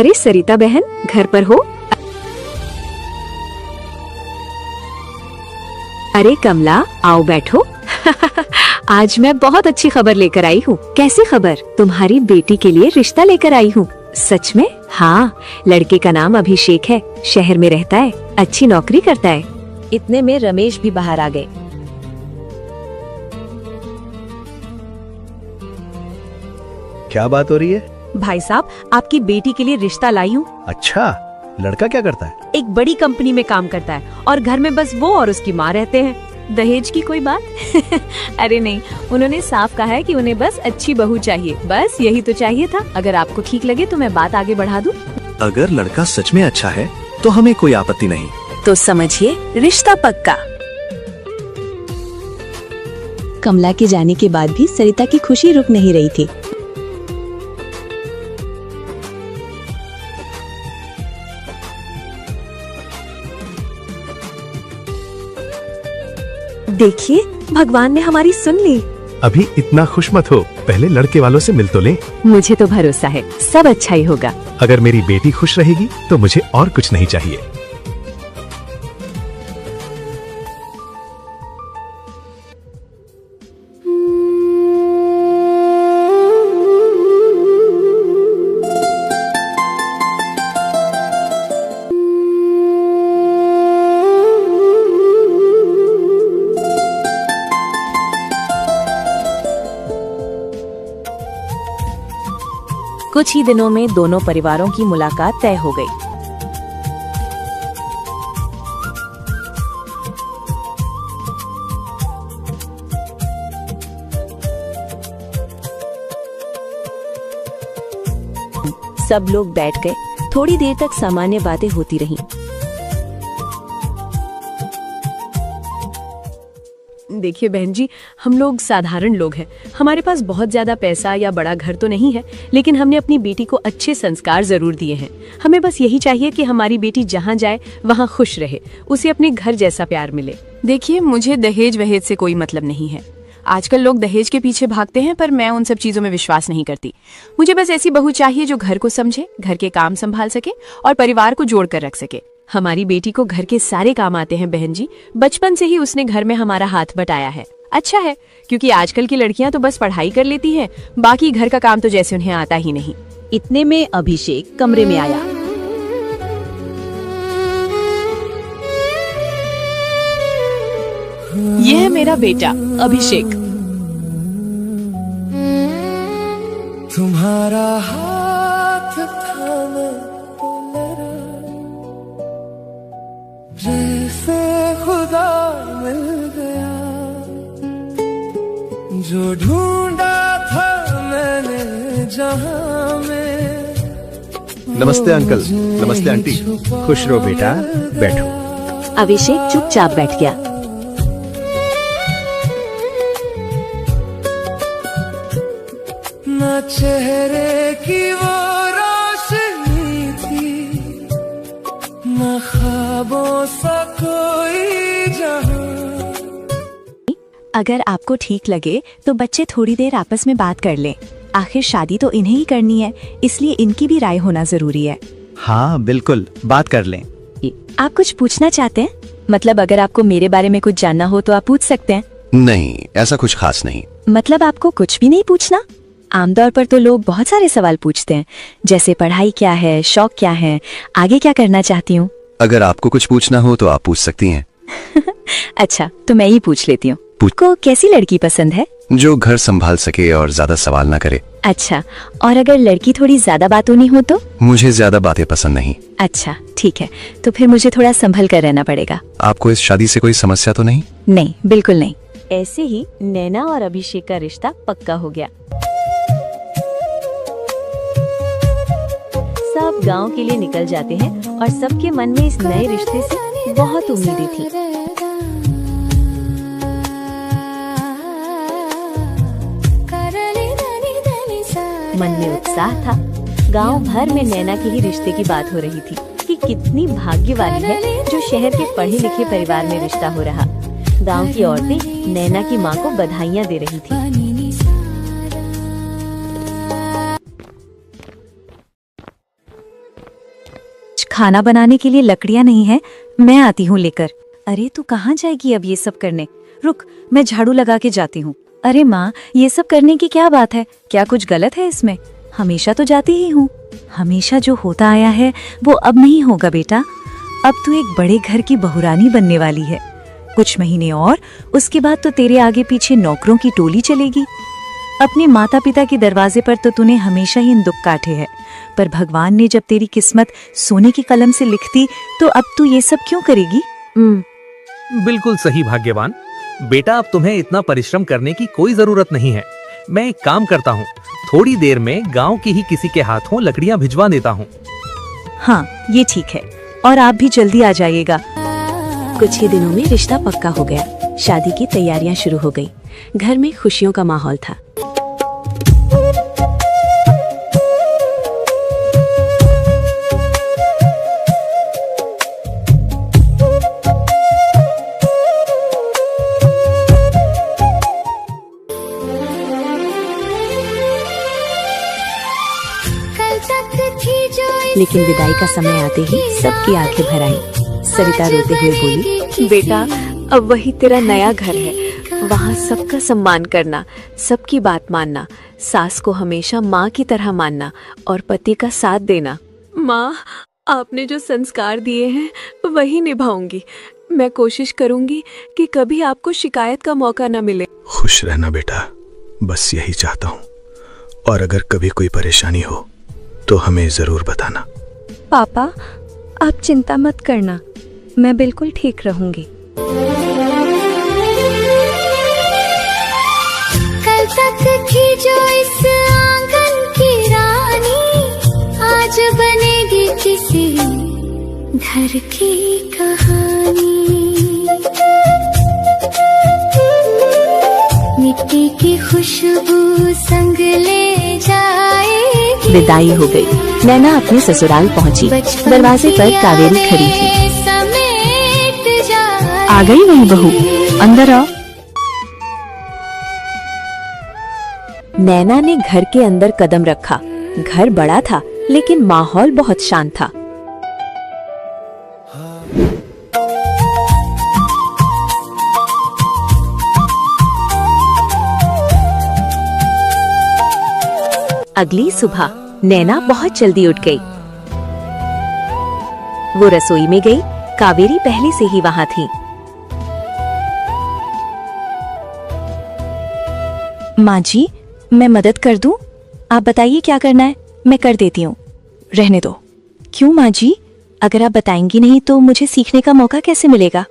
अरे सरिता बहन, घर पर हो? अरे कमला, आओ बैठो। आज मैं बहुत अच्छी खबर लेकर आई हूँ। कैसी खबर? तुम्हारी बेटी के लिए रिश्ता लेकर आई हूँ। सच में? हाँ, लड़के का नाम अभिषेक है, शहर में रहता है, अच्छी नौकरी करता है। इतने में रमेश भी बाहर आ गए। क्या बात हो रही है? भाई साहब, आपकी बेटी के लिए रिश्ता लाई हूँ। अच्छा, लड़का क्या करता है? एक बड़ी कंपनी में काम करता है और घर में बस वो और उसकी माँ रहते हैं। दहेज की कोई बात? अरे नहीं, उन्होंने साफ कहा है कि उन्हें बस अच्छी बहू चाहिए। बस यही तो चाहिए था। अगर आपको ठीक लगे तो मैं बात आगे बढ़ा दूं। अगर लड़का सच में अच्छा है तो हमें कोई आपत्ति नहीं। तो समझिए, रिश्ता पक्का। कमला के जाने के बाद भी सरिता की खुशी रुक नहीं रही थी। देखिए, भगवान ने हमारी सुन ली। अभी इतना खुश मत हो, पहले लड़के वालों से मिल तो ले। मुझे तो भरोसा है, सब अच्छा ही होगा। अगर मेरी बेटी खुश रहेगी तो मुझे और कुछ नहीं चाहिए। कुछ ही दिनों में दोनों परिवारों की मुलाकात तय हो गई। सब लोग बैठ गए। थोड़ी देर तक सामान्य बातें होती रहीं। देखिए बहन जी, हम लोग साधारण लोग हैं। हमारे पास बहुत ज्यादा पैसा या बड़ा घर तो नहीं है, लेकिन हमने अपनी बेटी को अच्छे संस्कार जरूर दिए हैं। हमें बस यही चाहिए कि हमारी बेटी जहाँ जाए वहाँ खुश रहे, उसे अपने घर जैसा प्यार मिले। देखिए, मुझे दहेज वहेज से कोई मतलब नहीं है। आजकल लोग दहेज के पीछे भागते हैं, पर मैं उन सब चीजों में विश्वास नहीं करती। मुझे बस ऐसी बहू चाहिए जो घर को समझे, घर के काम संभाल सके और परिवार को जोड़ कर रख सके। हमारी बेटी को घर के सारे काम आते हैं बहन जी। बचपन से ही उसने घर में हमारा हाथ बटाया है। अच्छा है, क्योंकि आजकल की लड़कियां तो बस पढ़ाई कर लेती हैं, बाकी घर का काम तो जैसे उन्हें आता ही नहीं। इतने में अभिषेक कमरे में आया। यह है मेरा बेटा अभिषेक। तुम्हारा हाथ थामे जैसे खुदा मिल गया, जो ढूंढा था मैंने जहां में। नमस्ते अंकल, नमस्ते आंटी। खुश रहो बेटा, बैठो। अभिषेक चुपचाप बैठ गया। न चेहरे की वो रोशनी थी, न ख्वाबों सा कोई जहां। अगर आपको ठीक लगे तो बच्चे थोड़ी देर आपस में बात कर लें। आखिर शादी तो इन्हें ही करनी है, इसलिए इनकी भी राय होना जरूरी है। हाँ बिल्कुल, बात कर लें। आप कुछ पूछना चाहते हैं? मतलब अगर आपको मेरे बारे में कुछ जानना हो तो आप पूछ सकते हैं। नहीं, ऐसा कुछ खास नहीं। मतलब आपको कुछ भी नहीं पूछना? आमतौर पर तो लोग बहुत सारे सवाल पूछते हैं, जैसे पढ़ाई क्या है, शौक क्या है, आगे क्या करना चाहती हूँ। अगर आपको कुछ पूछना हो तो आप पूछ सकती हैं। अच्छा, तो मैं ही पूछ लेती हूँ। को कैसी लड़की पसंद है? जो घर संभाल सके और ज्यादा सवाल ना करे। अच्छा, और अगर लड़की थोड़ी ज्यादा बातूनी हो तो? मुझे ज्यादा बातें पसंद नहीं। अच्छा ठीक है, तो फिर मुझे थोड़ा संभल कर रहना पड़ेगा। आपको इस शादी से कोई समस्या तो नहीं? नहीं, बिल्कुल नहीं। ऐसे ही नैना और अभिषेक का रिश्ता पक्का हो गया। सब गांव के लिए निकल जाते हैं और सबके मन में इस नए रिश्ते से बहुत उम्मीदें थी। मन में उत्साह था। गांव भर में नैना के ही रिश्ते की बात हो रही थी कि कितनी भाग्यवाली है जो शहर के पढ़े लिखे परिवार में रिश्ता हो रहा। गांव की औरतें नैना की मां को बधाइयां दे रही थी। खाना बनाने के लिए लकड़ियाँ नहीं है, मैं आती हूँ लेकर। अरे तू कहाँ जाएगी अब ये सब करने? रुक, मैं झाड़ू लगा के जाती हूँ। अरे माँ, ये सब करने की क्या बात है? क्या कुछ गलत है इसमें? हमेशा तो जाती ही हूँ। हमेशा जो होता आया है वो अब नहीं होगा बेटा। अब तू एक बड़े घर की बहुरानी बनने वाली है। कुछ महीने और, उसके बाद तो तेरे आगे पीछे नौकरों की टोली चलेगी। अपने माता पिता के दरवाजे पर तो तूने हमेशा ही दुख काटे हैं, पर भगवान ने जब तेरी किस्मत सोने की कलम से लिख दी तो अब तू ये सब क्यों करेगी? बिल्कुल सही भाग्यवान बेटा, अब तुम्हें इतना परिश्रम करने की कोई जरूरत नहीं है। मैं एक काम करता हूँ, थोड़ी देर में गांव की ही किसी के हाथों लकड़ियाँ भिजवा देता हूँ। हाँ, ये ठीक है, और आप भी जल्दी आ जाइएगा। कुछ ही दिनों में रिश्ता पक्का हो गया। शादी की तैयारियां शुरू हो गई। घर में खुशियों का माहौल था। लेकिन विदाई का समय आते ही सबकी आंखें भर आई। सरिता रोते हुए बोली, बेटा, अब वही तेरा नया घर है। वहाँ सबका सम्मान करना, सबकी बात मानना, सास को हमेशा माँ की तरह मानना और पति का साथ देना। माँ, आपने जो संस्कार दिए हैं वही निभाऊंगी। मैं कोशिश करूंगी कि कभी आपको शिकायत का मौका न मिले। खुश रहना बेटा, बस यही चाहता हूँ। और अगर कभी कोई परेशानी हो तो हमें जरूर बताना। पापा, आप चिंता मत करना, मैं बिल्कुल ठीक रहूंगी। कल तक थी जो इस आंगन की रानी, आज बनेगी किसी घर की कहानी। मिट्टी की खुशबू संग ले जाएगी। विदाई हो गई। नैना अपने ससुराल पहुंची। दरवाजे पर कावेरी खड़ी थी। आ गई मेरी बहू, अंदर आओ। नैना ने घर के अंदर कदम रखा। घर बड़ा था लेकिन माहौल बहुत शांत था। अगली सुबह नैना बहुत जल्दी उठ गई। वो रसोई में गई। कावेरी पहले से ही वहां थी। माँ जी, मैं मदद कर दूं? आप बताइए क्या करना है, मैं कर देती हूँ। रहने दो। क्यों माँ जी? अगर आप बताएंगी नहीं तो मुझे सीखने का मौका कैसे मिलेगा?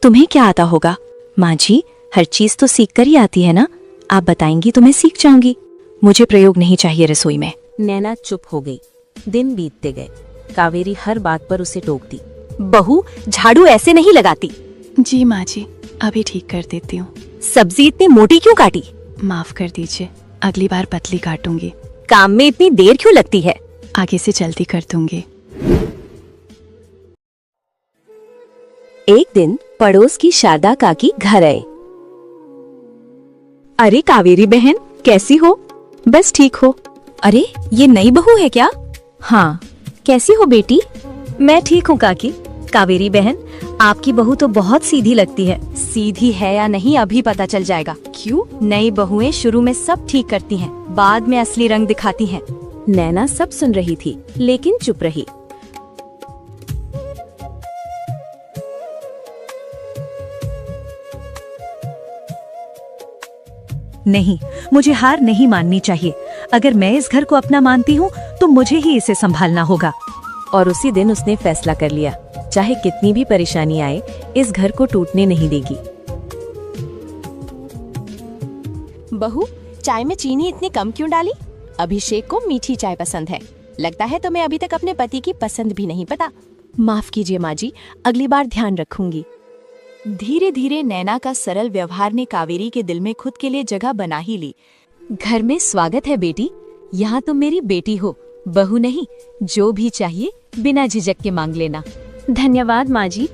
तुम्हें क्या आता होगा? माँ जी, हर चीज तो सीख कर ही आती है ना। आप बताएंगी तो मैं सीख जाऊंगी। मुझे प्रयोग नहीं चाहिए रसोई में। नैना चुप हो गई। दिन बीतते गए। कावेरी हर बात पर उसे टोकती। बहू, झाड़ू ऐसे नहीं लगाती। जी माँ जी, अभी ठीक कर देती हूँ। सब्जी इतनी मोटी क्यों काटी? माफ कर दीजिए, अगली बार पतली काटूंगी। काम में इतनी देर क्यों लगती है? आगे से जल्दी कर दूंगी। एक दिन पड़ोस की शारदा काकी घर आए। अरे कावेरी बहन, कैसी हो? बस ठीक हो। अरे, ये नई बहू है क्या? हाँ। कैसी हो बेटी? मैं ठीक हूँ काकी। कावेरी बहन, आपकी बहू तो बहुत सीधी लगती है। सीधी है या नहीं अभी पता चल जाएगा। क्यों? नई बहुएं शुरू में सब ठीक करती हैं, बाद में असली रंग दिखाती हैं। नैना सब सुन रही थी लेकिन चुप रही। नहीं, मुझे हार नहीं माननी चाहिए। अगर मैं इस घर को अपना मानती हूँ तो मुझे ही इसे संभालना होगा। और उसी दिन उसने फैसला कर लिया, चाहे कितनी भी परेशानी आए, इस घर को टूटने नहीं देगी। बहू, चाय में चीनी इतनी कम क्यों डाली? अभिषेक को मीठी चाय पसंद है। लगता है तुम्हें अभी तक अपने पति की पसंद भी नहीं पता। माफ कीजिए माँ जी, अगली बार ध्यान रखूंगी। धीरे धीरे नैना का सरल व्यवहार ने कावेरी के दिल में खुद के लिए जगह बना ही ली। घर में स्वागत है बेटी। यहाँ तुम मेरी बेटी हो, बहू नहीं। जो भी चाहिए बिना झिझक के मांग लेना। धन्यवाद माँ जी।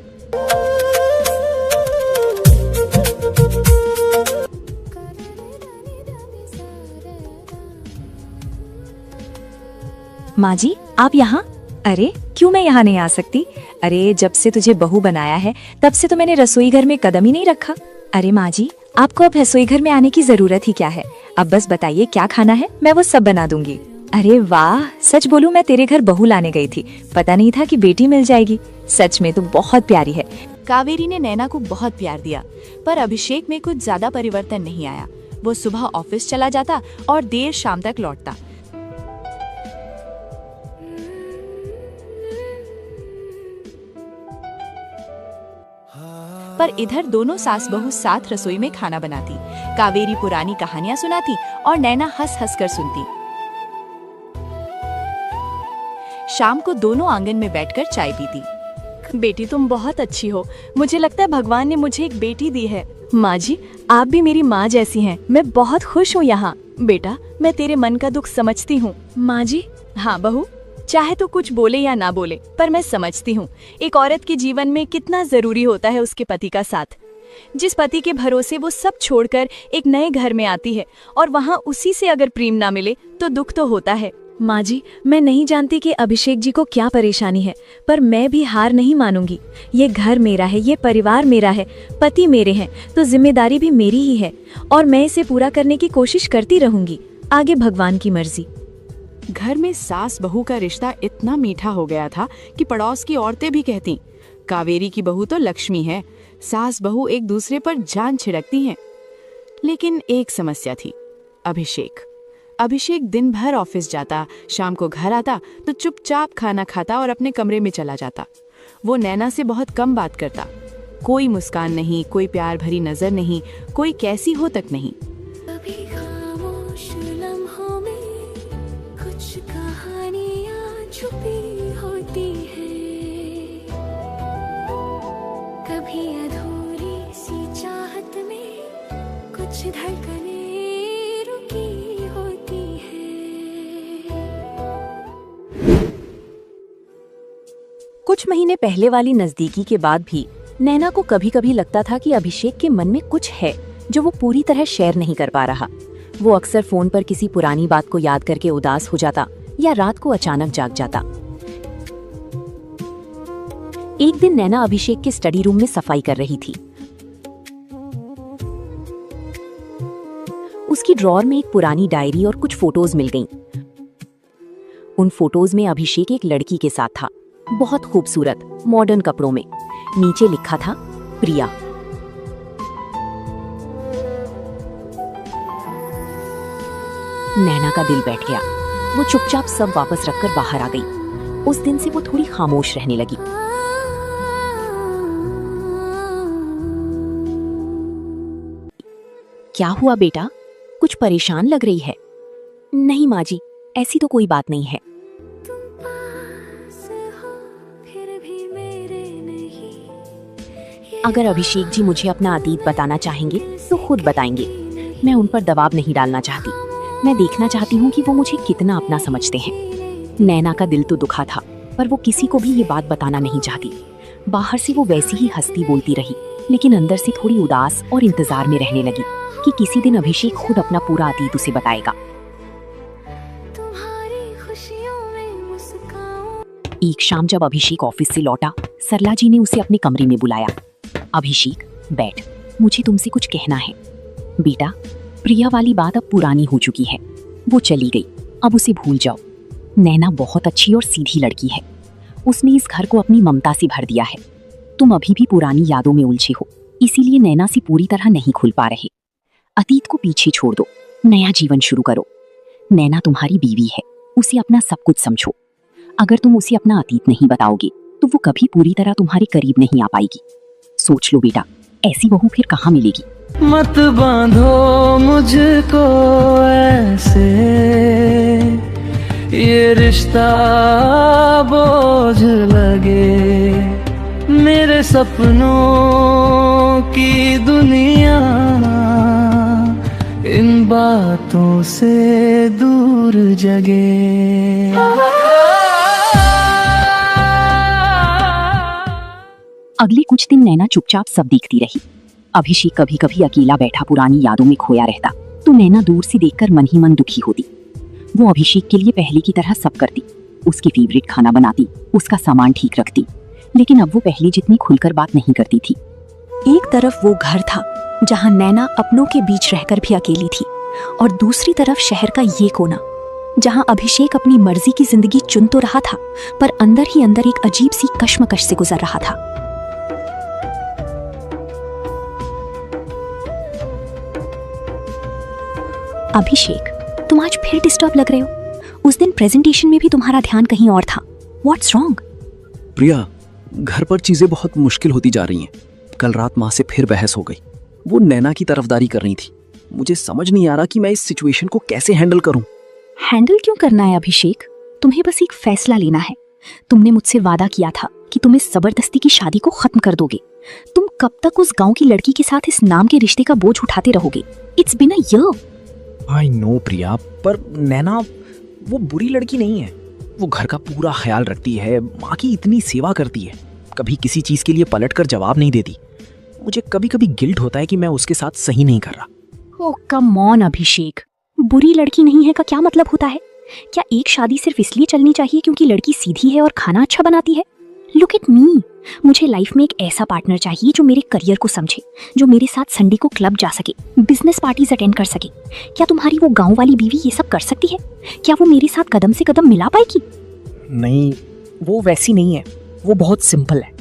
माँ जी, आप यहाँ? अरे क्यों मैं यहाँ नहीं आ सकती? अरे जब से तुझे बहू बनाया है तब से तो मैंने रसोई घर में कदम ही नहीं रखा। अरे माँ जी, आपको अब रसोई घर में आने की जरूरत ही क्या है? अब बस बताइए क्या खाना है, मैं वो सब बना दूंगी। अरे वाह, सच बोलूं मैं तेरे घर बहू लाने गई थी, पता नहीं था कि बेटी मिल जाएगी। सच में तू बहुत प्यारी है। कावेरी ने नैना को बहुत प्यार दिया, पर अभिषेक में कुछ ज्यादा परिवर्तन नहीं आया। वो सुबह ऑफिस चला जाता और देर शाम तक लौटता। पर इधर दोनों सास बहू साथ रसोई में खाना बनाती। कावेरी पुरानी कहानियां सुनाती और नैना हंस हंस कर सुनती। शाम को दोनों आंगन में बैठकर चाय पीती। बेटी तुम बहुत अच्छी हो, मुझे लगता है भगवान ने मुझे एक बेटी दी है। माँ जी, आप भी मेरी माँ जैसी हैं, मैं बहुत खुश हूँ यहाँ। बेटा, मैं तेरे मन का दुख समझती हूँ। माँ जी? हाँ बहू, चाहे तो कुछ बोले या ना बोले, पर मैं समझती हूँ एक औरत के जीवन में कितना जरूरी होता है उसके पति का साथ। जिस पति के भरोसे वो सब छोड़कर एक नए घर में आती है और वहाँ उसी से अगर प्रेम ना मिले तो दुख तो होता है। माँ जी, मैं नहीं जानती कि अभिषेक जी को क्या परेशानी है, पर मैं भी हार नहीं मानूंगी। ये घर मेरा है, ये परिवार मेरा है, पति मेरे हैं, तो जिम्मेदारी भी मेरी ही है और मैं इसे पूरा करने की कोशिश करती रहूंगी। आगे भगवान की मर्जी। घर में सास बहू का रिश्ता इतना मीठा हो गया था कि पड़ोस की औरतें भी कहती, कावेरी की बहू तो लक्ष्मी है। सास बहू एक दूसरे पर जान छिड़कती हैं। लेकिन एक समस्या थी, अभिषेक। अभिषेक दिन भर ऑफिस जाता, शाम को घर आता तो चुपचाप खाना खाता और अपने कमरे में चला जाता। वो नैना से बहुत कम बात करता। कोई मुस्कान नहीं, कोई प्यार भरी नजर नहीं, कोई कैसी हो तक नहीं। कभी खामोश लम्हों में कुछ कहानियां छुपी होती हैं, कभी अधूरी सी चाहत में कुछ धड़कने रुकी होती है। कुछ महीने पहले वाली नजदीकी के बाद भी नैना को कभी कभी लगता था कि अभिषेक के मन में कुछ है जो वो पूरी तरह शेयर नहीं कर पा रहा। वो अक्सर फोन पर किसी पुरानी बात को याद करके उदास हो जाता या रात को अचानक जाग जाता। एक दिन नैना अभिषेक के स्टडी रूम में सफाई कर रही थी। उसकी ड्रॉअर में एक पुरानी डायरी और कुछ फोटोज मिल गईं। उन फोटोज में अभिषेक एक लड़की के साथ था, बहुत खूबसूरत मॉडर्न कपड़ों में। नीचे लिखा था प्रिया। नैना का दिल बैठ गया। वो चुपचाप सब वापस रखकर बाहर आ गई। उस दिन से वो थोड़ी खामोश रहने लगी। क्या हुआ बेटा, कुछ परेशान लग रही है? नहीं माँ जी, ऐसी तो कोई बात नहीं है। अगर अभिषेक जी मुझे अपना अतीत बताना चाहेंगे तो खुद बताएंगे। मैं उन पर दबाव नहीं डालना चाहती। मैं देखना चाहती हूँ कि वो मुझे कितना अपना समझते हैं। नैना का दिल तो दुखा था, पर वो किसी को भी ये बात बताना नहीं चाहती। बाहर से वो वैसी ही हंसती बोलती रही, लेकिन अंदर से थोड़ी उदास और इंतजार में रहने लगी कि किसी दिन अभिषेक खुद अपना पूरा अतीत उसे बताएगा। एक शाम जब अभिषेक ऑफिस से लौटा, सरला जी ने उसे अपने कमरे में बुलाया। अभिषेक, बैठ, मुझे तुमसे कुछ कहना है। बेटा, प्रिया वाली बात अब पुरानी हो चुकी है। वो चली गई, अब उसे भूल जाओ। नैना बहुत अच्छी और सीधी लड़की है। उसने इस घर को अपनी ममता से भर दिया है। तुम अभी भी पुरानी यादों में उलझे हो, इसीलिए नैना से पूरी तरह नहीं खुल पा रहे। अतीत को पीछे छोड़ दो, नया जीवन शुरू करो। नैना तुम्हारी बीवी है, उसे अपना सब कुछ समझो। अगर तुम उसे अपना अतीत नहीं बताओगे तो वो कभी पूरी तरह तुम्हारे करीब नहीं आ पाएगी। सोच लो बेटा, ऐसी बहू फिर कहाँ मिलेगी? मत बांधो मुझको ऐसे, ये रिश्ता बोझ लगे। मेरे सपनों की दुनिया इन बातों से दूर जगे। अगले कुछ दिन नैना चुपचाप सब देखती रही। अभिषेक कभी कभी अकेला बैठा पुरानी यादों में खोया रहता, तो नैना दूर से देखकर मन ही मन दुखी होती। वो अभिषेक के लिए पहले की तरह सब करती, उसकी फेवरेट खाना बनाती, उसका सामान ठीक रखती, लेकिन अब वो पहले जितनी खुलकर बात नहीं करती थी। एक तरफ वो घर था जहां नैना अपनों के बीच रहकर भी अकेली थी, और दूसरी तरफ शहर का ये कोना जहां अभिषेक अपनी मर्जी की जिंदगी चुन तो रहा था, पर अंदर ही अंदर एक अजीब सी कश्मकश से गुजर रहा था। अभिषेक, तुम आज फिर डिस्टर्ब लग रहे हो। उस दिन प्रेजेंटेशन में भी तुम्हारा ध्यान कहीं और था। What's wrong? प्रिया, घर पर चीजें बहुत मुश्किल होती जा रही हैं। कल रात माँ से फिर बहस हो गई। वो नैना की तरफदारी कर रही थी। मुझे समझ नहीं आ रहा कि मैं इस सिचुएशन को कैसे हैंडल करूं। हैंडल क्यों करना है अभिषेक? तुम्हें बस एक फैसला लेना है। तुमने मुझसे वादा किया था कि तुम इस जबरदस्ती की शादी को खत्म कर दोगे। तुम कब तक उस गांव की लड़की के साथ इस नाम के रिश्ते का बोझ उठाते रहोगे? It's been a year. I know Priya, पर नैना वो बुरी लड़की नहीं है। वो घर का पूरा ख्याल रखती है, माँ की इतनी सेवा करती है, कभी किसी चीज के लिए पलटकर जवाब नहीं देती। मुझे कभी कभी गिल्ट होता है कि मैं उसके साथ सही नहीं कर रहा। ओह कम ऑन अभिषेक, बुरी लड़की नहीं है का क्या मतलब होता है? क्या एक शादी सिर्फ इसलिए चलनी चाहिए क्योंकि लड़की सीधी है और खाना अच्छा बनाती है? लुक एट मी, मुझे लाइफ में एक ऐसा पार्टनर चाहिए जो मेरे करियर को समझे, जो मेरे साथ संडे को क्लब जा सके, बिजनेस पार्टीज अटेंड कर सके। क्या तुम्हारी वो गांव वाली बीवी ये सब कर सकती है? क्या वो मेरे साथ कदम से कदम मिला पाएगी? नहीं, वो वैसी नहीं है। वो बहुत सिंपल है।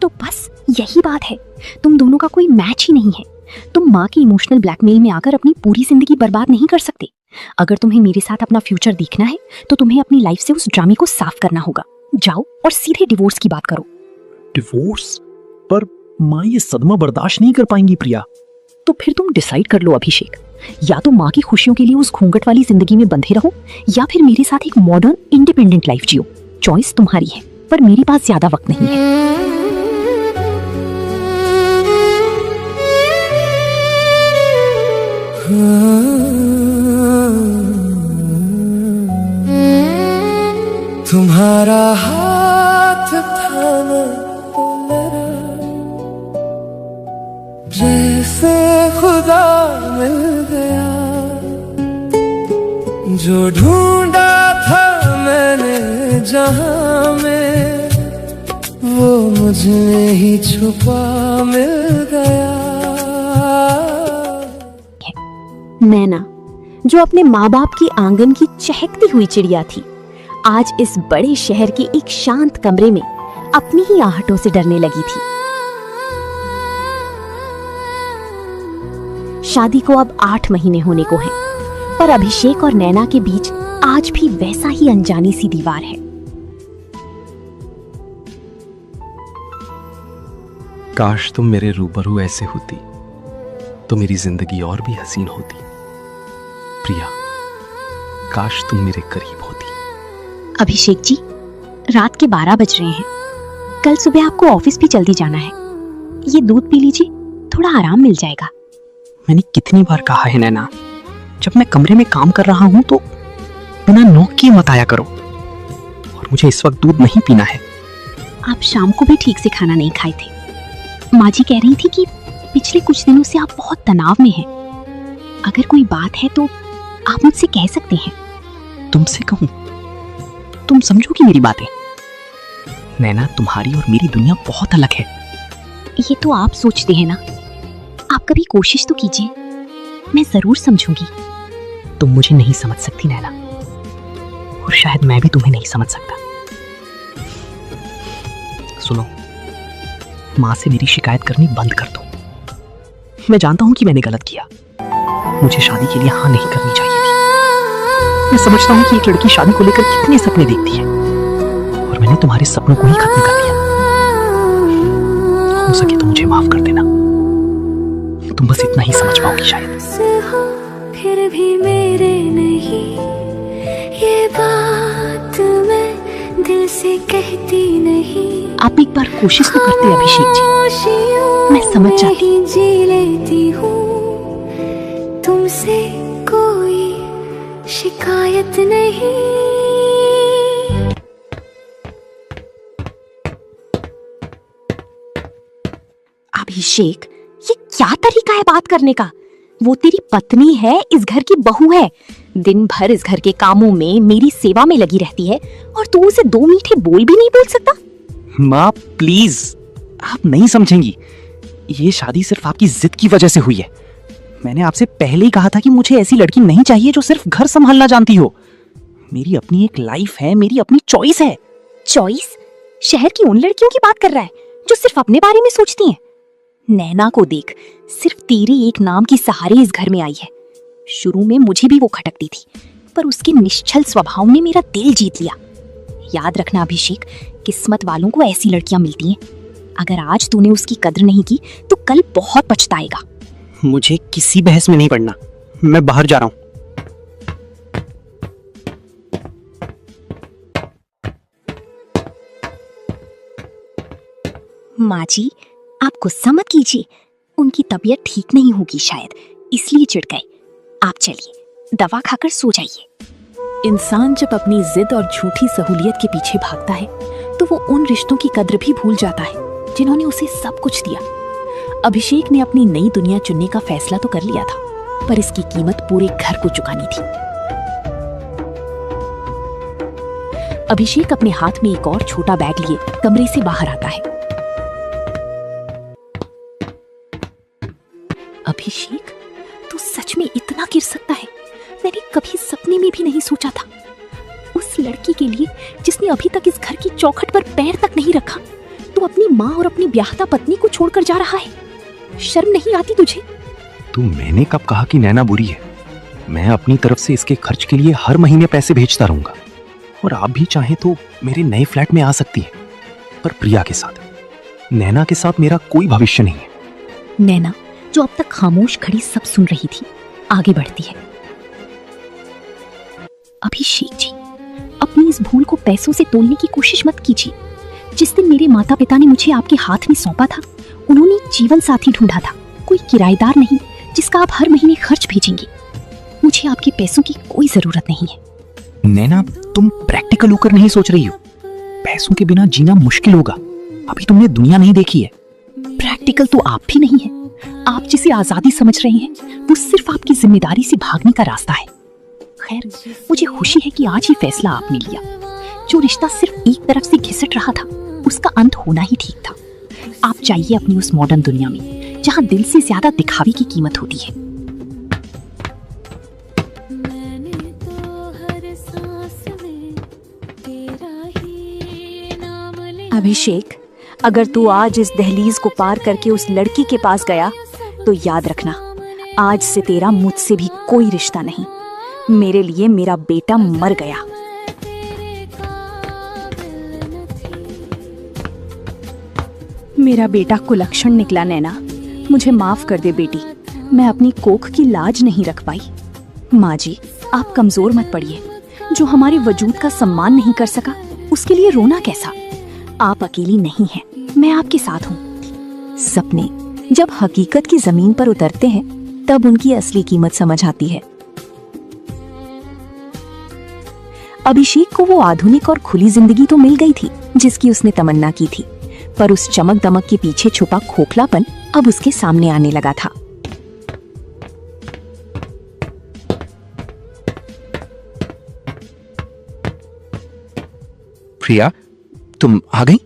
तो बस यही बात है, तुम दोनों का कोई मैच ही नहीं है। तुम माँ की इमोशनल ब्लैकमेल में आकर अपनी पूरी जिंदगी बर्बाद नहीं कर सकते। अगर तुम्हें मेरे साथ अपना फ्यूचर देखना है तो तुम्हें अपनी लाइफ से उस ड्रामे को साफ करना होगा। जाओ और सीधे डिवोर्स की बात करो। डिवोर्स? पर माँ ये सदमा बर्दाश्त नहीं कर पाएंगी प्रिया। तो फिर तुम डिसाइड कर लो अभिषेक, या तो माँ की खुशियों के लिए उस घूंघट वाली जिंदगी में बंधे रहो, या फिर मेरे साथ एक मॉडर्न इंडिपेंडेंट लाइफ जियो। चॉइस तुम्हारी है, पर मेरे पास ज्यादा वक्त नहीं है। तुम्हारा हाथ थामा तो मेरा, जैसे खुदा मिल गया। जो ढूंढा था मैंने जहां में, वो मुझ में ही छुपा मिल गया। नैना, जो अपने माँ बाप की आंगन की चहकती हुई चिड़िया थी, आज इस बड़े शहर के एक शांत कमरे में अपनी ही आहटों से डरने लगी थी। शादी को अब 8 महीने होने को हैं, पर अभिषेक और नैना के बीच आज भी वैसा ही अनजानी सी दीवार है। काश तुम मेरे रूबरू ऐसे होती तो मेरी जिंदगी और भी हसीन होती। प्रिया, काश तुम मेरे करीब होती। अभिषेक जी, रात के 12 बज रहे हैं। कल सुबह आपको ऑफिस भी जल्दी जाना है। ये दूध पी लीजिए, थोड़ा आराम मिल जाएगा। मैंने कितनी बार कहा है नैना, जब मैं कमरे में काम कर रहा हूं तो बिना नॉक किए मत आया करो। और मुझे इस वक्त दूध नहीं पीना है। आप शाम को भी ठीक से खाना नहीं खाए थे। माँ जी कह रही थी कि पिछले कुछ दिनों से आप बहुत तनाव में हैं। अगर कोई बात है तो आप मुझसे कह सकते हैं। तुमसे कहूं? तुम समझोगी मेरी बातें? नैना, तुम्हारी और मेरी दुनिया बहुत अलग है। ये तो आप सोचते हैं ना। आप कभी कोशिश तो कीजिए, मैं जरूर समझूंगी। तुम मुझे नहीं समझ सकती नैना, और शायद मैं भी तुम्हें नहीं समझ सकता। सुनो, माँ से मेरी शिकायत करनी बंद कर दो। मैं जानता हूं कि मैंने गलत किया। मुझे शादी के लिए हाँ नहीं करनी चाहिए थी। मैं समझता हूं कि एक लड़की शादी को लेकर कितने सपने देखती है, और मैंने तुम्हारे सपनों को ही खत्म कर दिया। हो सके तो मुझे माफ कर देना। तुम बस इतना ही समझ पाओगी शायद। फिर भी मेरे नहीं, ये बात मैं दिल से कहती नहीं। आप एक बार कोशिश तो करते अभिषेक जी, मैं समझ जाती। जी लेती हूँ, तुमसे कोई शिकायत नहीं। अभिषेक, ये क्या तरीका है बात करने का? वो तेरी पत्नी है, इस घर की बहू है। दिन भर इस घर के कामों में मेरी सेवा में लगी रहती है और तू उसे 2 मीठे बोल भी नहीं बोल सकता। माँ प्लीज, आप नहीं समझेंगी। ये शादी सिर्फ आपकी जिद की वजह से हुई है। मैंने आपसे पहले ही कहा था कि मुझे ऐसी लड़की नहीं चाहिए जो सिर्फ घर संभालना जानती हो। मेरी अपनी एक लाइफ है, मेरी अपनी चॉइस है। चॉइस? शहर की उन लड़कियों की बात कर रहा है जो सिर्फ अपने बारे में सोचती हैं। नैना को देख, सिर्फ तेरे एक नाम की सहारे इस घर में आई है। शुरू में मुझे भी वो खटकती थी, पर उसके निश्चल स्वभाव ने मेरा दिल जीत लिया। याद रखना अभिषेक, किस्मत वालों को ऐसी लड़कियां मिलती हैं। अगर आज तूने उसकी कद्र नहीं की तो कल बहुत पछताएगा। मुझे किसी बहस में नहीं पड़ना, मैं बाहर जा रहा हूँ। माँ जी, आप गुस्सा मत कीजिए, उनकी तबीयत ठीक नहीं होगी शायद, इसलिए चिढ़ गए। आप चलिए, दवा खाकर सो जाइए। इंसान जब अपनी जिद और झूठी सहूलियत के पीछे भागता है तो वो उन रिश्तों की कद्र भी भूल जाता है जिन्होंने उसे सब कुछ दिया। अभिषेक ने अपनी नई दुनिया चुनने का फैसला तो कर लिया था, पर इसकी कीमत पूरे घर को चुकानी थी। अभिषेक अपने हाथ में एक और छोटा बैग लिए कमरे से बाहर आता है। अभिषेक, तू सच में इतना गिर सकता है? मैंने कभी सपने में भी नहीं सोचा था। उस लड़की के लिए जिसने अभी तक इस घर की चौखट पर पैर तक नहीं रखा, तू अपनी माँ और अपनी ब्याहता पत्नी को छोड़कर जा रहा है। शर्म नहीं आती तुझे? तो मैंने कब कहा कि नैना बुरी है? मैं अपनी तरफ से इसके खर्च के लिए हर महीने पैसे भेजता रहूंगा, और आप भी चाहें तो मेरे नए फ्लैट में आ सकती है, पर प्रिया के साथ। नैना के साथ मेरा कोई भविष्य नहीं है। नैना, जो अब तक खामोश खड़ी सब सुन रही थी, आगे बढ़ती है। अभिषेक जी, अपनी इस भूल को पैसों से तोलने की कोशिश मत कीजिए। जिस दिन मेरे माता पिता ने मुझे आपके हाथ में सौंपा था, उन्होंने एक जीवन साथी ढूंढा था, कोई किराएदार नहीं जिसका आप हर महीने खर्च भेजेंगे। मुझे आपके पैसों की कोई जरूरत नहीं है। नैना, तुम प्रैक्टिकल होकर नहीं सोच रही हो। पैसों के बिना जीना मुश्किल होगा। अभी तुमने दुनिया नहीं देखी है। प्रैक्टिकल तो आप भी नहीं है। आप जिसे आजादी समझ रहे हैं, वो सिर्फ आपकी जिम्मेदारी से भागने का रास्ता है। खैर, मुझे खुशी है कि आज ही फैसला आपने लिया। जो रिश्ता सिर्फ एक तरफ से घिसट रहा था, उसका अंत होना ही ठीक था। आप जाइए अपनी उस मॉडर्न दुनिया में, जहां दिल से ज्यादा दिखावे की कीमत होती है। अभिषेक, अगर तू आज इस दहलीज को पार करके उस लड़की के पास गया तो याद रखना, आज से तेरा मुझसे भी कोई रिश्ता नहीं। मेरे लिए मेरा बेटा मर गया। मेरा बेटा कुलक्षण निकला नैना, मुझे माफ कर दे बेटी। मैं अपनी कोख की लाज नहीं रख पाई। माँ जी, आप कमजोर मत पड़िए। जो हमारे वजूद का सम्मान नहीं कर सका, उसके लिए रोना कैसा? आप अकेली नहीं हैं, मैं आपके साथ हूँ। सपने जब हकीकत की जमीन पर उतरते हैं, तब उनकी असली कीमत समझ आती है। अभिषेक को वो आधुनिक और खुली जिंदगी तो मिल गई थी जिसकी उसने तमन्ना की थी, पर उस चमक दमक के पीछे छुपा खोखलापन अब उसके सामने आने लगा था। प्रिया, तुम आ गई?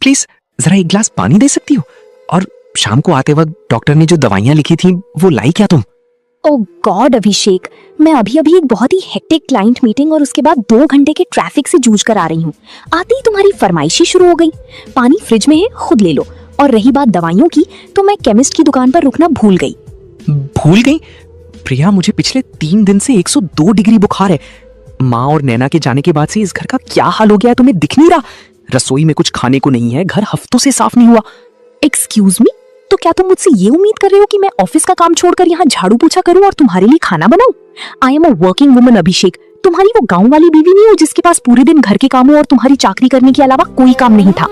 प्लीज जरा एक गिलास पानी दे सकती हो? और शाम को आते वक्त डॉक्टर ने जो दवाइयां लिखी थी वो लाई क्या तुम? ओह गॉड अभिषेक, मैं अभी अभी एक बहुत ही हेक्टिक क्लाइंट मीटिंग और उसके बाद 2 घंटे के ट्रैफिक से जूझ कर आ रही हूँ। आते ही तुम्हारी फरमाइशी शुरू हो गई। पानी फ्रिज में है, खुद ले लो। और रही बात दवाइयों की, तो मैं केमिस्ट की दुकान पर रुकना भूल गई। भूल गई? प्रिया, मुझे पिछले 3 दिन से 102 डिग्री बुखार है। माँ और नैना के जाने के बाद से इस घर का क्या हाल हो गया है तुम्हें दिख नहीं रहा? रसोई में कुछ खाने को नहीं है, घर हफ्तों से साफ नहीं हुआ। एक्सक्यूज मी, तो क्या तुम मुझसे ये उम्मीद कर रहे हो कि मैं ऑफिस का काम छोड़कर यहाँ झाड़ू पोछा करूँ और तुम्हारे लिए खाना बनाऊं? I am a working woman Abhishek, तुम्हारी वो गांव वाली बीवी नहीं हो जिसके पास पूरे दिन घर के कामों और तुम्हारी चाकरी करने के अलावा कोई काम नहीं था।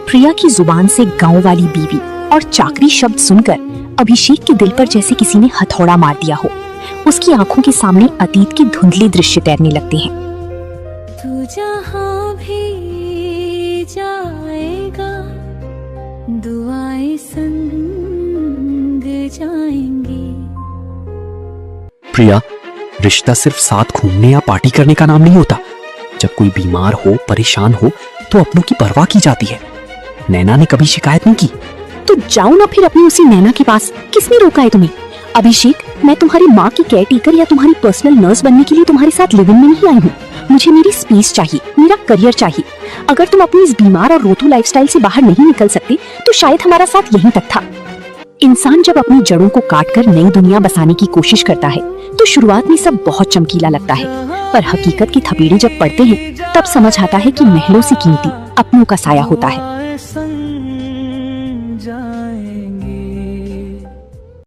प्रिया की जुबान से गांव वाली बीवी और चाकरी शब्द सुनकर अभिषेक के दिल पर जैसे किसी ने हथौड़ा मार दिया हो। उसकी आंखों के सामने अतीत के धुंधले दृश्य तैरने लगते हैं। तू जहां भी जाएगा, दुआएं संग जाएंगी। प्रिया, रिश्ता सिर्फ साथ घूमने या पार्टी करने का नाम नहीं होता। जब कोई बीमार हो, परेशान हो, तो अपनों की परवाह की जाती है। नैना ने कभी शिकायत नहीं की। तो जाओ ना फिर अपनी उसी नैना के पास, किसने रोका है तुम्हें? अभिषेक, मैं तुम्हारी माँ की केयर टेकर या तुम्हारी पर्सनल नर्स बनने के लिए तुम्हारे साथ लिव इन में नहीं आई हूँ। मुझे मेरी स्पेस चाहिए, मेरा करियर चाहिए। अगर तुम अपनी इस बीमार और रोतू लाइफस्टाइल से बाहर नहीं निकल सकते तो शायद हमारा साथ यहीं तक था। इंसान जब अपनी जड़ों को काटकर नई दुनिया बसाने की कोशिश करता है तो शुरुआत में सब बहुत चमकीला लगता है, पर हकीकत की थपेड़े जब पड़ते हैं तब समझ आता है कि महलों से कीमती अपनों का साया होता है।